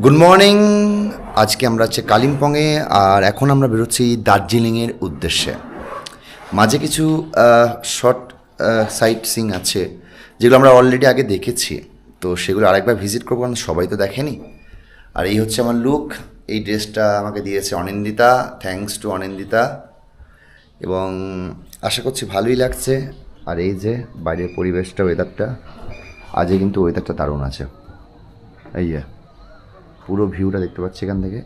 Good morning. আজকে আমরা হচ্ছে কালিম্পংয়ে, আর এখন আমরা বেরোচ্ছি দার্জিলিংয়ের উদ্দেশ্যে। মাঝে কিছু শর্ট সাইট সিং আছে যেগুলো আমরা অলরেডি আগে দেখেছি, তো সেগুলো আরেকবার ভিজিট করবো, কারণ সবাই তো দেখেনি। আর এই হচ্ছে আমার লুক। এই ড্রেসটা আমাকে দিয়েছে অনিন্দিতা, থ্যাঙ্কস টু অনিন্দিতা, এবং আশা করছি ভালোই লাগছে। আর এই যে বাইরের পরিবেশটা, ওয়েদারটা আজকে কিন্তু ওয়েদারটা দারুণ আছে। এই যে পুরো ভিউটা দেখতে পাচ্ছি এখান থেকে।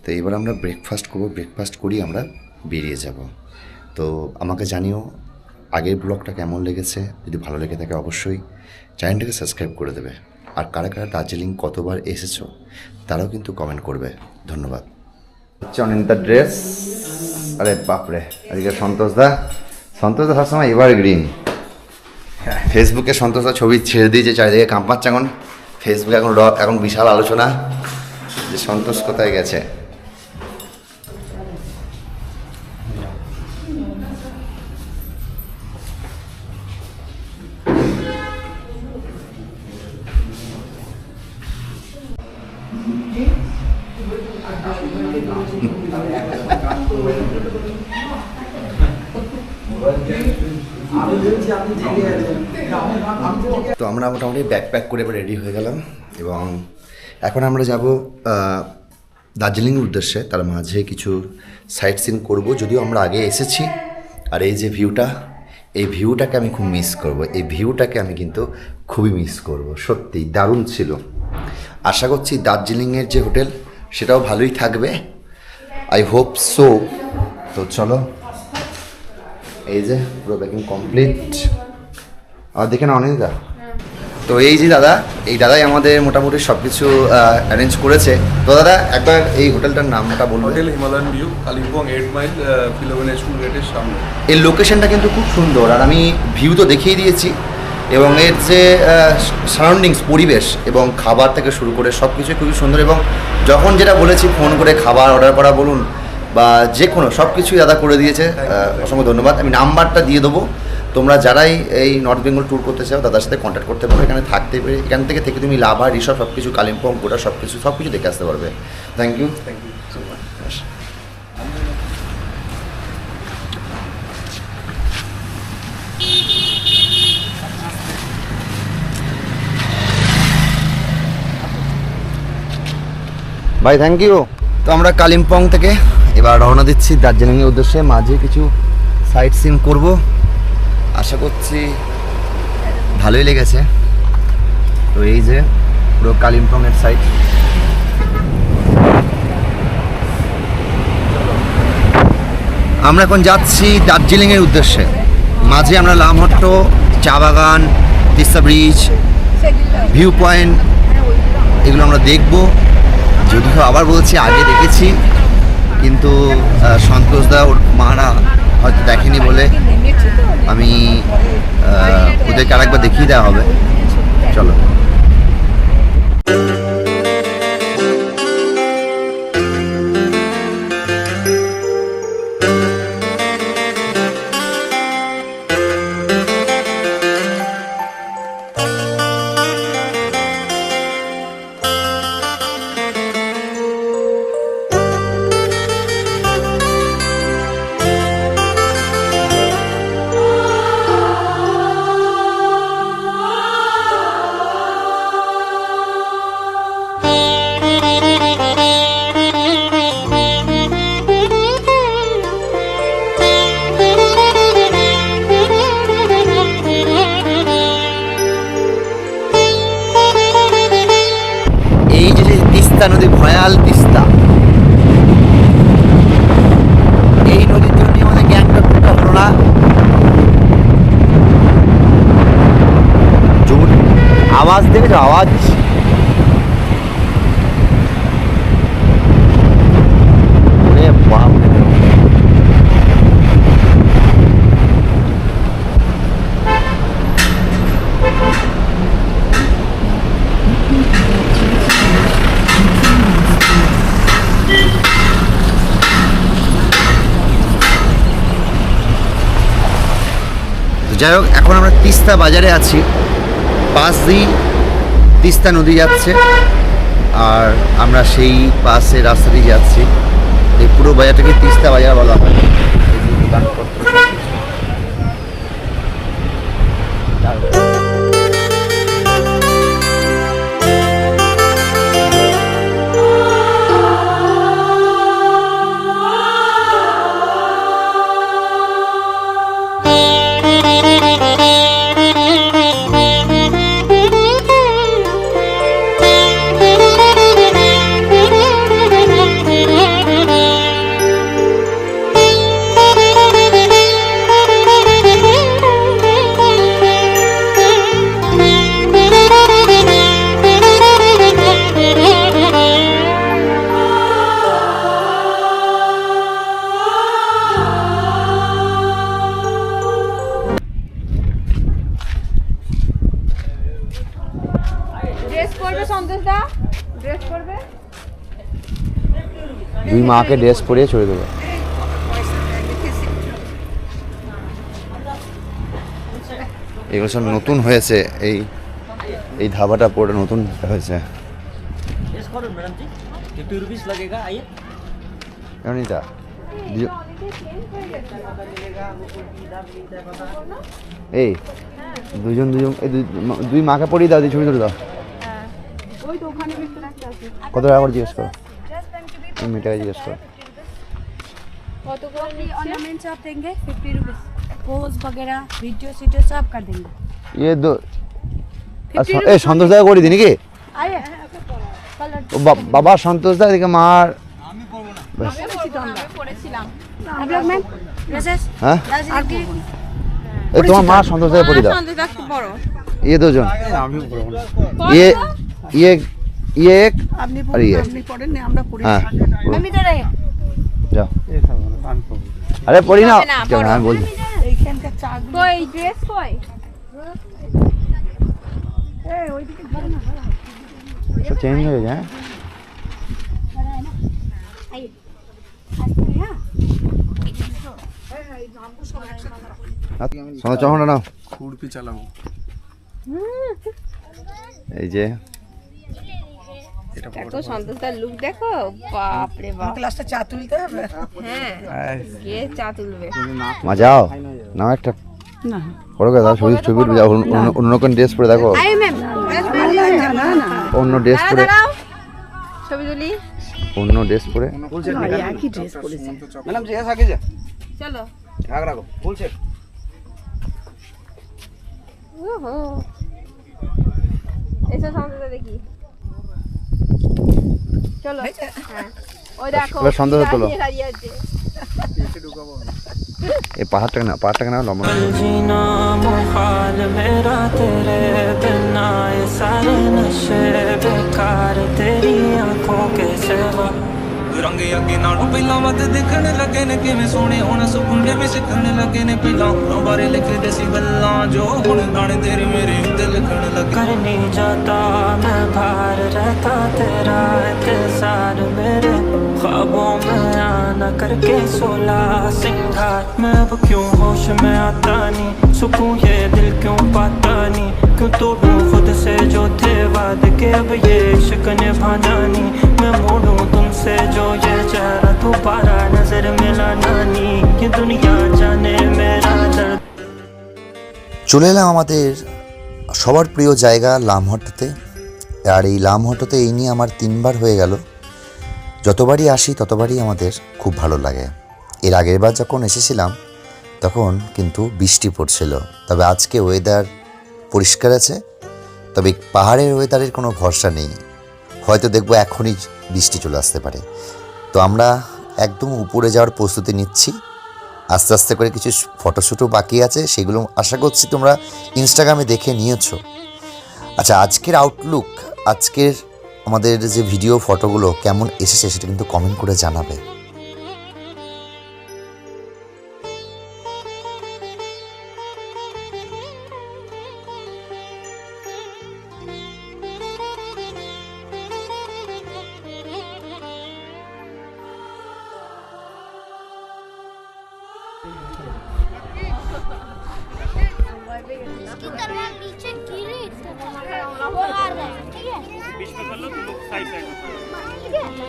তো এবার আমরা ব্রেকফাস্ট করবো, ব্রেকফাস্ট করেই আমরা বেরিয়ে যাব। তো আমাকে জানিও আগের ব্লগটা কেমন লেগেছে। যদি ভালো লেগে থাকে অবশ্যই চ্যানেলটাকে সাবস্ক্রাইব করে দেবে। আর কারা কারা দার্জিলিং কতবার এসেছো তারাও কিন্তু কমেন্ট করবে। ধন্যবাদ। হচ্ছে অনিন্দার ড্রেস। আরে বাপরে, আজকে সন্তোষদা সবসময় এভারগ্রিন। ফেসবুকে সন্তোষদা ছবি ছেড়ে দিয়েছে, চারিদিকে কাঁপাচ্ছে এখন। ফেসবুকে এখন বিশাল আলোচনা যে সন্তোষ কোথায় গেছে। তো আমরা মোটামুটি ব্যাকপ্যাক করে এবার রেডি হয়ে গেলাম, এবং এখন আমরা যাব দার্জিলিংয়ের উদ্দেশ্যে। তার মাঝে কিছু সাইট সিন করবো, যদিও আমরা আগে এসেছি। আর এই যে ভিউটা, এই ভিউটাকে আমি খুব মিস করব। এই ভিউটাকে আমি কিন্তু খুবই মিস করব। সত্যি দারুণ ছিল। আশা করছি দার্জিলিংয়ের যে হোটেল সেটাও ভালোই থাকবে, আই হোপ সো। তো চলো, এই যে পুরো প্যাকিং কমপ্লিট। আর দেখে না অনিন্দিতা, তো এই যে দাদা, এই দাদাই আমাদের মোটামুটি সব কিছু অ্যারেঞ্জ করেছে। তো দাদা একবার এই হোটেলটার নামটা বলুন। Hotel Himalayan view, Kalimpong 8 mile, Philomena school গেটের সামনে। এর লোকেশনটা কিন্তু খুব সুন্দর, আর আমি ভিউ তো দেখিয়ে দিয়েছি, এবং এর যে সারাউন্ডিংস, পরিবেশ এবং খাবার থেকে শুরু করে সব কিছুই খুবই সুন্দর। এবং যখন যেটা বলেছি ফোন করে খাবার অর্ডার করা বলুন বা যে কোনো সব কিছুই দাদা করে দিয়েছে। অসংখ্য ধন্যবাদ। আমি নাম্বারটা দিয়ে দেবো, তোমরা যারাই এই নর্থ বেঙ্গল ট্যুর করতে চাও দাদার সাথে কন্ট্যাক্ট করতে পারো। এখানে থাকতে পেরে এখান থেকে তুমি লাভা, রিসর্ট সব কিছু, কালিম্পং গোটা সব কিছু দেখে আসতে পারবে। Thank you so much. ভাই থ্যাংক ইউ। তো আমরা কালিম্পং থেকে এবার রওনা দিচ্ছি দার্জিলিংয়ের উদ্দেশ্যে। মাঝে কিছু সাইট সিন করবো, আশা করছি ভালোই লেগেছে। তো এই যে পুরো কালিম্পংয়ের সাইট। আমরা এখন যাচ্ছি দার্জিলিংয়ের উদ্দেশ্যে। মাঝে আমরা লামহট্ট, চা বাগান, তিস্তা ব্রিজ, ভিউ পয়েন্ট এগুলো আমরা দেখব। যদিও আবার বলছি আগে দেখেছি, কিন্তু সন্তোষদা ওর মারা হয়তো দেখেনি বলে আমি ওদেরকে আরেকবার দেখিয়ে দেওয়া হবে। চলো। তিস্তা নদী, ভয়াল তিস্তা, এই নদীর জন্য আমাদের গ্যাংটকটা হলো না। আওয়াজ দেখেছো? আওয়াজ যাই হোক, এখন আমরা তিস্তা বাজারে আছি। পাশ দিয়ে তিস্তা নদী যাচ্ছে, আর আমরা সেই পাশে রাস্তা দিয়ে যাচ্ছি। এই পুরো বাজারটাকে তিস্তা বাজার বলা হয়। এই যে দোকানপত্র সবকিছু। ড্রেস পরবে সন্তোষ দা, ড্রেস পরবে। দুই মাকে ড্রেস পরিয়ে ছড়িয়ে দেবো। এগুলো সব নতুন হয়েছে, এই এই ধাবাটা পুরো নতুন হয়েছে। অনিতা এই দুজন এই দুই মাকে পরিয়ে দাও, ছবি তুলে দাও। ওই তো ওখানে ভিতরে একটা আছে। কত টাকা করে জিজ্ঞেস করো, টাকা জিজ্ঞেস করো। কত করে নিচ্ছে? ऑर्नामेंट्स आप देंगे 50 रुपीज, पोज वगैरह वीडियो सीडियो सब कर देंगे। ये दो এই সন্তোষ দা করে দিনি কি? आइए कलर ও বাবা সন্তোষ দা এদিকে মার। আমি পড়েছিলাম। आप लोग मैम ड्रेसेस হ্যাঁ आपकी এই তোমার মা সন্তোষ দা পরি দাও। সন্তোষ দা খুব বড়। ये दो जन ये एक আপনি और ये আপনি পড়েন না আমরা পড়ি। हाँ ম্যাম इधर आइए। जाओ। अरे पढ़ी ना হবে না, क्या পড়ো। हाँ बोल এইখানকার চাগুলো কই ড্রেস কই? এই ওইদিকে ধরো না। तो चेंज हो जाए। आइए आस्ते हां শোনো চলো না খুরপি চালাবো। এই যে দেখো সন্তোষ দার লুক দেখো, বাপ রে বাপ। ক্লাসটা চা তুলতে হবে। হ্যাঁ কে চা তুলবে? মা যাও না একটা না পড়ো গে দাও, ছবি ছবি উঠবে যাও। অন্য কোন ড্রেস পরে দেখো, আই ম্যাম না না অন্য ড্রেস পরে, দাঁড়াও ছবি তুলি। অন্য ড্রেস পরে। একই ড্রেস পরেছে। मैडम जी ऐसा कीजिए চলো। घाघरा को फुल सेट ওহো এসো সন্তোষ দা দেখি। চলো হ্যাঁ ওই দেখো এবার সন্তোষ দা তোলো। দাঁড়িয়ে আছে। এই পাহাড়টাকে না লম্বা जीना मुहाल मेरा तेरे बिना, ये सारे नशे बेकार तेरी आंखों के सिवा। रंग अगे नालों पहला मत दिखने लगे ने किवें सोहणे हुण सुपने भी सिखने लगे ने पहला बारे लिखदे सी गल्लां जो हुण गाने तेरे मेरे उत्ते लिखण लगे। करनी जाता मैं बाहर रहता तेरा इंतजार, मेरे ख्वाबों में आना करके सोला सिंगार। मैं अब क्यों होश में आता नहीं, सुकून ये दिल क्यों पाता नहीं, क्यों तोड़ूं खुद से जो थे वादे के अब ये इश्क निभाना नहीं। मैं मोड़ूं तुमसे जो ये चेहरा दोबारा नजर मिलाना नहीं, ये दुनिया जाने मेरा दर्द। চলে এলাম আমাদের সবার প্রিয় জায়গা লামহট্টতে। আর এই লামহট্টতে এই নিয়ে আমার 3বার হয়ে গেল। যতবারই আসি ততবারই আমাদের খুব ভালো লাগে। এর আগের বার যখন এসেছিলাম তখন কিন্তু বৃষ্টি পড়ছিল, তবে আজকে ওয়েদার পরিষ্কার আছে। তবে পাহাড়ের ওয়েদারের কোনো ভরসা নেই, হয়তো দেখবো এখনই বৃষ্টি চলে আসতে পারে। তো আমরা একদম উপরে যাওয়ার প্রস্তুতি নিচ্ছি। আস্তে আস্তে করে কিছু ফটোশ্যুটও বাকি আছে, সেগুলো আশা করছি তোমরা ইনস্টাগ্রামে দেখে নিয়েছো। আচ্ছা, আজকের আউটলুক, আজকের আমাদের যে ভিডিও ফটোগুলো কেমন এসেছে সেটা কিন্তু কমেন্ট করে জানাবে। इसकी तलवार नीचे गिरी वो आ रहा है, ठीक है? बीच में कर लो तुम लोग साइड साइड में। ठीक है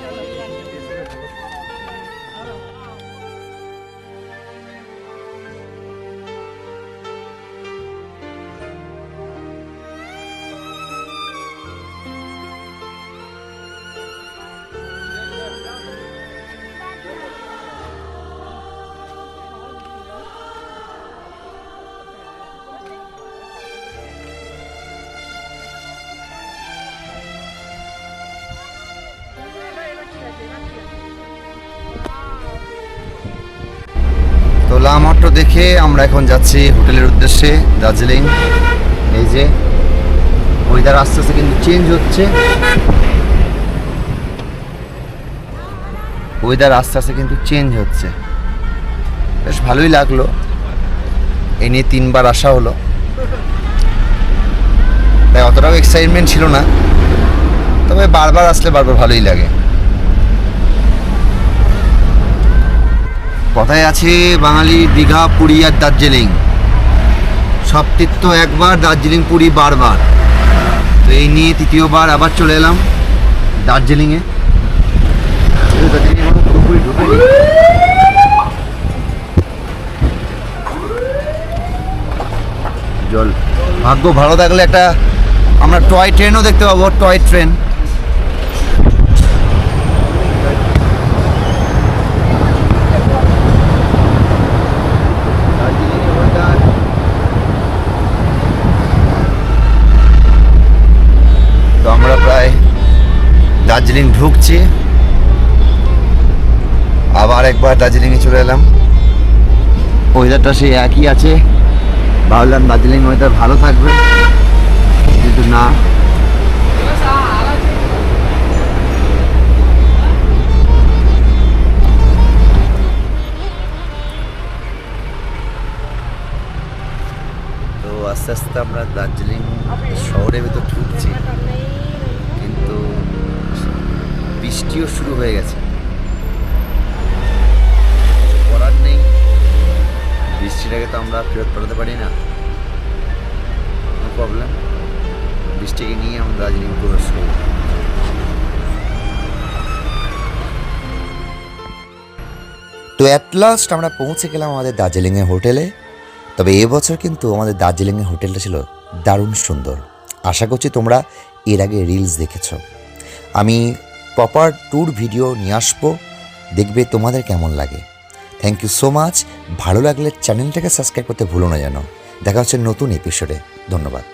তো লামাট্টো দেখে আমরা এখন যাচ্ছি হোটেলের উদ্দেশ্যে দার্জিলিং। এই যে ওয়েদার আস্তে আস্তে কিন্তু চেঞ্জ হচ্ছে, ওয়েদার আস্তে আস্তে কিন্তু চেঞ্জ হচ্ছে, বেশ ভালোই লাগলো। এই নিয়ে 3বার আসা হলো, তাই অতটাও এক্সাইটমেন্ট ছিল না, তবে বারবার আসলে বারবার ভালোই লাগে। কথায় আছে বাঙালি দীঘা, পুরী আর দার্জিলিং, সব তীর্থ একবার, দার্জিলিং পুরী বারবার। তো এই নিয়ে 3য় আবার চলে এলাম দার্জিলিংয়ে। দার্জিলিং পুরোপুরি ঢুকেনি, জল। ভাগ্য ভালো থাকলে একটা আমরা টয় ট্রেনও দেখতে পাবো, টয় ট্রেন। তো আমরা প্রায় দার্জিলিং ঢুকছি, আবার একবার দার্জিলিংয়ে চলে এলাম। ওয়েদারটা সেই একই আছে, ভাবলাম দার্জিলিং ওয়েদার ভালো থাকবে, কিন্তু না। তো আস্তে আস্তে আমরা দার্জিলিং শহরের ভিতর ঢুকছি, কিন্তু বৃষ্টিও শুরু হয়ে গেছে। কিছু করার নেই, বৃষ্টিটাকে তো আমরা ফেরত পাঠাতে পারি না, নো প্রবলেম। বৃষ্টিকে নিয়ে আমরা দার্জিলিং প্রবেশ করি। তো অ্যাট লাস্ট আমরা পৌঁছে গেলাম আমাদের দার্জিলিংয়ের হোটেলে। তবে এবছর কিন্তু আমাদের দার্জিলিংয়ের হোটেলটা ছিল দারুণ সুন্দর। আশা করছি তোমরা এর আগে রিলস দেখেছো। আমি প্রপার ট্যুর ভিডিও নিয়ে আসবো, দেখবে তোমাদের কেমন লাগে। Thank you so much. ভালো লাগলে চ্যানেলটাকে সাবস্ক্রাইব করতে ভুলো না যেন। দেখা হচ্ছে নতুন এপিসোডে। ধন্যবাদ।